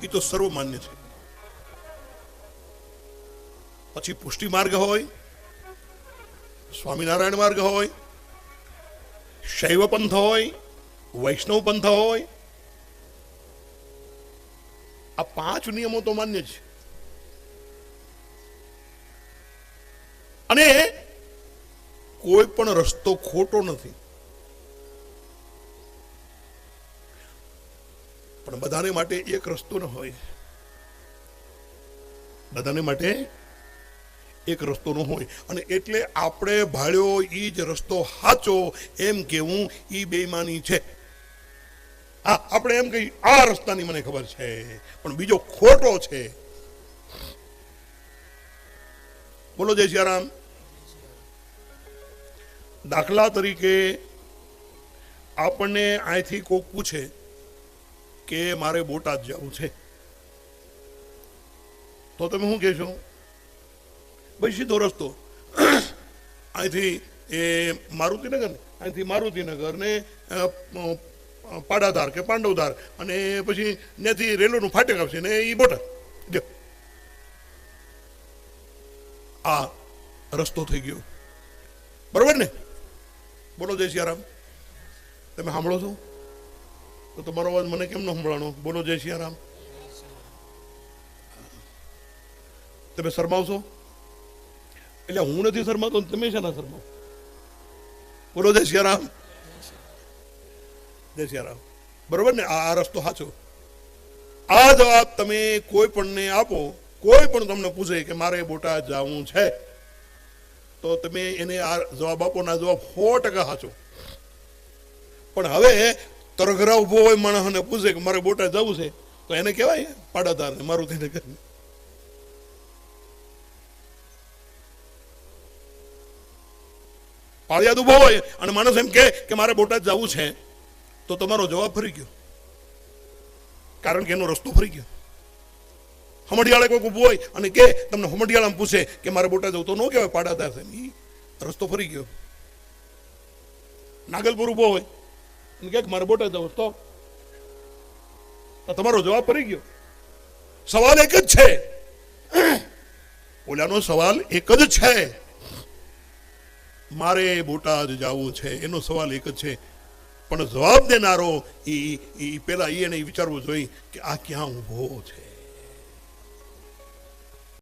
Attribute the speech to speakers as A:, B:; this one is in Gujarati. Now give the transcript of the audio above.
A: એ તો સર્વમાન્ય છે. પછી પુષ્ટિ માર્ગ હોય, સ્વામિનારાયણ માર્ગ હોય, શૈવ પંથ હોય, વૈષ્ણવ પંથ હોય, આ 5 નિયમો તો માન્ય છે. અને કોઈ પણ રસ્તો ખોટો નથી, પણ બધાને માટે એક રસ્તો ન હોય. બધાને માટે એક રસ્તો ન હોય. અને એટલે આપણે ભાળ્યો ઈ જ રસ્તો સાચો એમ કેવું ઈ બેઈમાની છે. હા, આપણે એમ કહી આ રસ્તાની મને ખબર છે પણ બીજો ખોટો છે. બોલો જય સિયારામ. દાખલા તરીકે આપણને અહીંથી કોક પૂછે કે મારે બોટાદ જવું છે, તો તમે શું કહેશો? ભાઈ સીધો રસ્તો અહીંથી એ મારુતિનગર ને પાડાધાર કે પાંડવધાર અને પછી ત્યાંથી રેલવેનું ફાટક આવશે ને એ બોટાદ. જો આ રસ્તો થઈ ગયો, બરોબર ને? બોલો જય સિયારામ. તમે સાંભળો છો? તો તમારો અવાજ મને કેમ ન સંભળાણો? બોલો જય સિયારામ. તમે શરમાવશો? એટલે હું નથી શરમાતો, તમે છે ના શરમાવ? બોલો જય સિયારામ. જય સિયારામ. બરોબર ને? આ રસ્તો સાચો. આ જવાબ તમે કોઈ પણને આપો, કોઈ પણ તમને પૂછે કે મારે બોટાદ જવું છે, તો તમે એને આ જવાબ આપો ને આ જવાબ 100% સાચો. પણ હવે તરઘરા ઉભો હોય માણસ અને પૂછે કે મારે બોટાદ જવું છે, તો એને કહેવાય પાડાધાર ને મારુતિનગર. પાળિયાદ ઉભો હોય અને માણસ એમ કે મારે બોટાદ જવું છે, તો તમારો જવાબ ફરી ગયો, કારણ કે એનો રસ્તો ફરી ગયો. હમડિયાળે કોઈ ઉભો હોય અને કે તમને હમડિયાળામાં પૂછે કે મારે બોટાદ જવું, તો ન કહેવાય પાડાધાર છે, રસ્તો ફરી ગયો. નાગલપુર ઉભો હોય અને કે મારે બોટાદ જવું, તો તમારો જવાબ ફરી ગયો. સવાલ એક જ છે, ઓલાનો સવાલ એક જ છે, મારે બોટાદ જવું છે, એનો સવાલ એક જ છે. પણ જવાબ દેનારો પેલા એને વિચારવું જોઈએ કે આ ક્યાં ઉભો છે.